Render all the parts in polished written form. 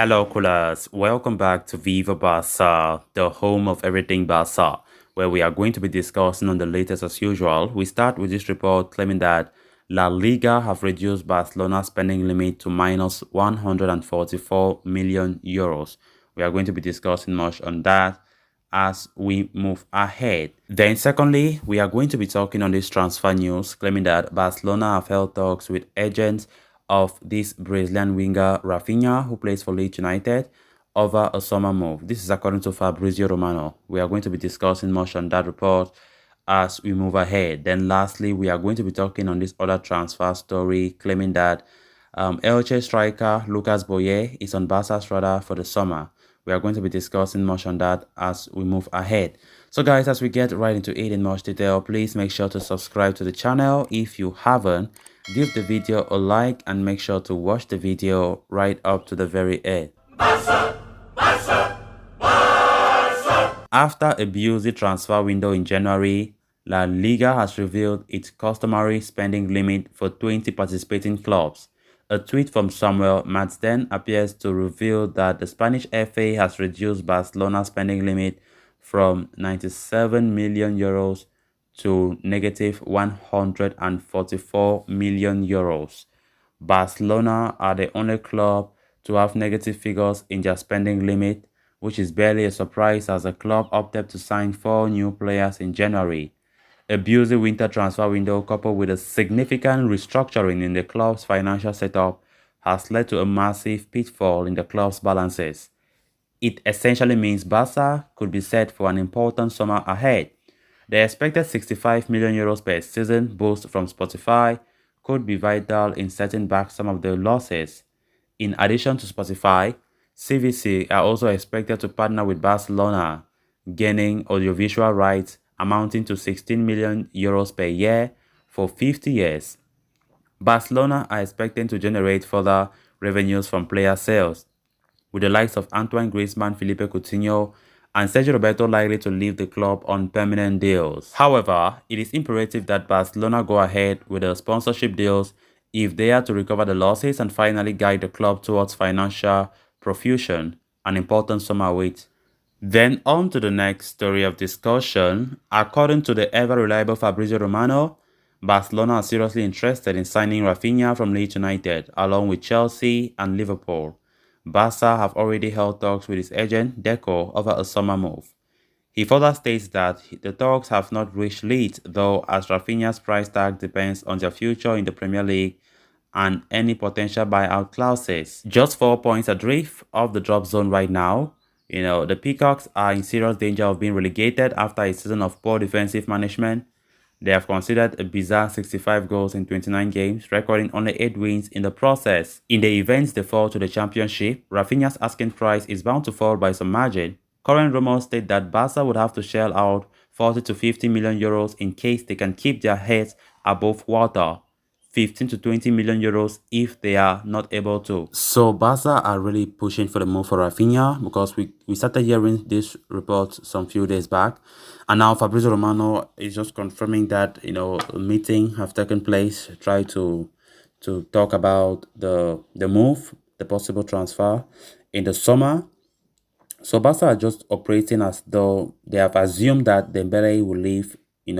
Hello, coolers. Welcome back to Viva Barça, the home of everything Barça, where we are going to be discussing on the latest as usual. We start with this report claiming that La Liga have reduced Barcelona's spending limit to minus 144 million euros. We are going to be discussing much on that as we move ahead. Then secondly, we are going to be talking on this transfer news claiming that Barcelona have held talks with agents of this Brazilian winger Raphinha, who plays for Leeds United, over a summer move. This is according to Fabrizio Romano. We are going to be discussing much on that report as we move ahead. Then lastly, we are going to be talking on this other transfer story claiming that Elche striker Lucas Boye is on Barca's radar for the summer. We are going to be discussing much on that as we move ahead. So guys, as we get right into it in much detail, please make sure to subscribe to the channel if you haven't. Give the video a like and make sure to watch the video right up to the very end. Barça, Barça, Barça. After a busy transfer window in January, La Liga has revealed its customary spending limit for 20 participating clubs. A tweet from Samuel Matsden appears to reveal that the Spanish FA has reduced Barcelona's spending limit from 97 million euros to negative 144 million euros. Barcelona are the only club to have negative figures in their spending limit, which is barely a surprise as the club opted to sign 4 new players in January. A busy winter transfer window coupled with a significant restructuring in the club's financial setup has led to a massive pitfall in the club's balances. It essentially means Barca could be set for an important summer ahead. The expected 65 million euros per season boost from Spotify could be vital in setting back some of the losses. In addition to Spotify, CVC are also expected to partner with Barcelona, gaining audiovisual rights amounting to 16 million euros per year for 50 years. Barcelona are expecting to generate further revenues from player sales, with the likes of Antoine Griezmann, Philippe Coutinho, and Sergio Roberto likely to leave the club on permanent deals. However, it is imperative that Barcelona go ahead with the sponsorship deals if they are to recover the losses and finally guide the club towards financial profusion, an important summer awaits. Then on to the next story of discussion. According to the ever-reliable Fabrizio Romano, Barcelona are seriously interested in signing Raphinha from Leeds United, along with Chelsea and Liverpool. Barca have already held talks with his agent, Deco, over a summer move. He further states that the talks have not reached Leeds, though, as Raphinha's price tag depends on their future in the Premier League and any potential buyout clauses. Just 4 points adrift of the drop zone right now. The Peacocks are in serious danger of being relegated after a season of poor defensive management. They have considered a bizarre 65 goals in 29 games, recording only 8 wins in the process. In the event they fall to the championship, Raphinha's asking price is bound to fall by some margin. Current rumors state that Barca would have to shell out 40 to 50 million euros in case they can keep their heads above water. 15 to 20 million euros if they are not able to. So Barca are really pushing for the move for Raphinha because we started hearing this report some few days back, and now Fabrizio Romano is just confirming that a meeting have taken place, try to talk about the move, the possible transfer in the summer. So Barca are just operating as though they have assumed that Dembele will leave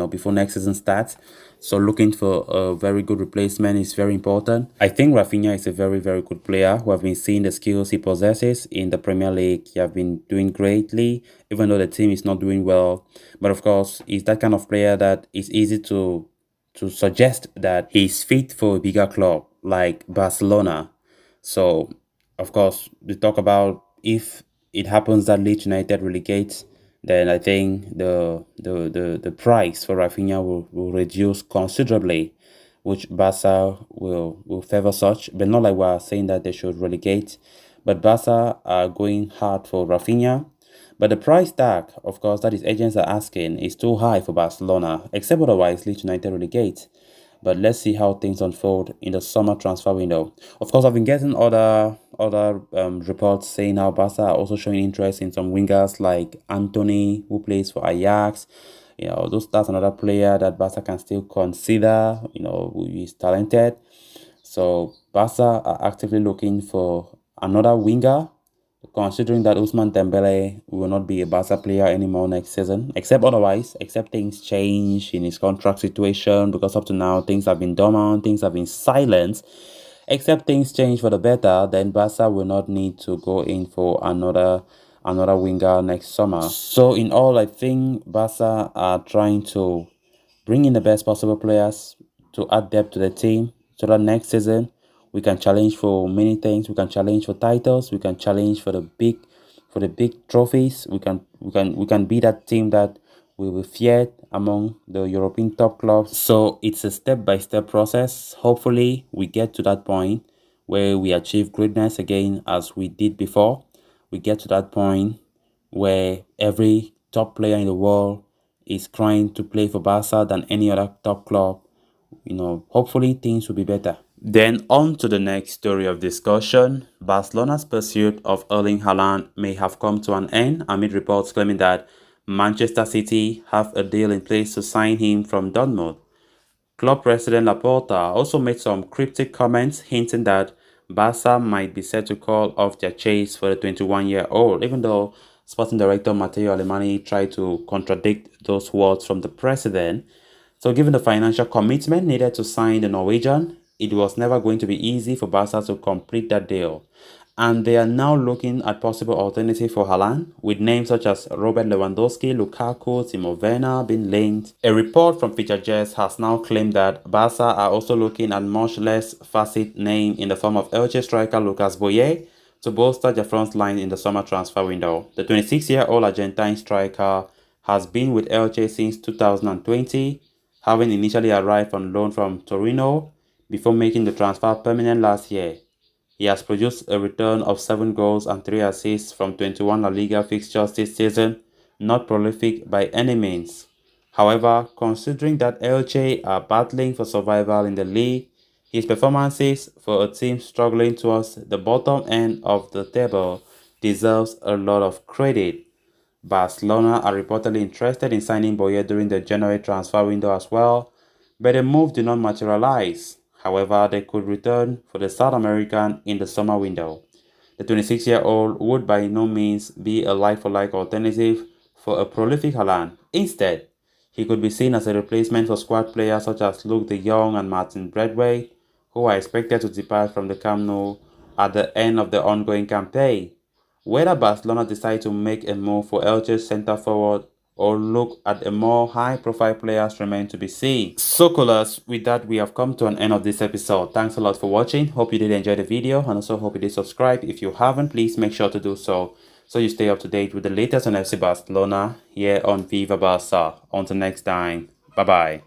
before next season starts. So looking for a very good replacement is very important. I think Raphinha is a very, very good player who have been seeing the skills he possesses in the Premier League. He have been doing greatly, even though the team is not doing well. But of course, he's that kind of player that it's easy to suggest that he's fit for a bigger club like Barcelona. So, of course, we talk about if it happens that Leeds United relegates, then I think the price for Raphinha will reduce considerably, which Barca will favor such. But not like we're saying that they should relegate. But Barca are going hard for Raphinha. But the price tag, of course, that his agents are asking is too high for Barcelona, except otherwise Leeds United relegate. But let's see how things unfold in the summer transfer window. Of course, I've been getting other reports saying how Barca are also showing interest in some wingers like Anthony, who plays for Ajax. That's another player that Barca can still consider, who is talented. So Barca are actively looking for another winger considering that Ousmane Dembele will not be a Barca player anymore next season, except things change in his contract situation, because up to now things have been dormant, things have been silent. Except things change for the better, then Barca will not need to go in for another winger next summer. So in all, I think Barca are trying to bring in the best possible players to add depth to the team so that next season we can challenge for many things. We can challenge for titles. We can challenge for the big trophies. We can be that team that will be feared among the European top clubs. So it's a step-by-step process. Hopefully we get to that point where we achieve greatness again as we did before. We get to that point where every top player in the world is trying to play for Barca than any other top club. Hopefully things will be better. Then on to the next story of discussion. Barcelona's pursuit of Erling Haaland may have come to an end amid reports claiming that Manchester City have a deal in place to sign him from Dortmund. Club president Laporta also made some cryptic comments hinting that Barca might be set to call off their chase for the 21-year-old, even though sporting director Matteo Alemany tried to contradict those words from the president. So given the financial commitment needed to sign the Norwegian, it was never going to be easy for Barca to complete that deal. And they are now looking at possible alternatives for Haaland, with names such as Robert Lewandowski, Lukaku, Timo Werner being linked. A report from Feature has now claimed that Barca are also looking at much less facet name in the form of Elche striker Lucas Boye to bolster their front line in the summer transfer window. The 26-year-old Argentine striker has been with Elche since 2020, having initially arrived on loan from Torino before making the transfer permanent last year. He has produced a return of 7 goals and 3 assists from 21 LaLiga fixtures this season, not prolific by any means. However, considering that Elche are battling for survival in the league, his performances for a team struggling towards the bottom end of the table deserves a lot of credit. Barcelona are reportedly interested in signing Boye during the January transfer window as well, but the move did not materialize. However, they could return for the South American in the summer window. The 26-year-old would by no means be a like-for-like alternative for a prolific Haaland. Instead, he could be seen as a replacement for squad players such as Luke de Jong and Martin Braithwaite, who are expected to depart from the Camp Nou at the end of the ongoing campaign. Whether Barcelona decide to make a move for Elche's centre-forward or look at a more high-profile players remain to be seen. So coolers, with that we have come to an end of this episode. Thanks a lot for watching. Hope you did enjoy the video and also hope you did subscribe. If you haven't, please make sure to do so you stay up to date with the latest on FC Barcelona here on Viva Barça. Until next time, bye bye.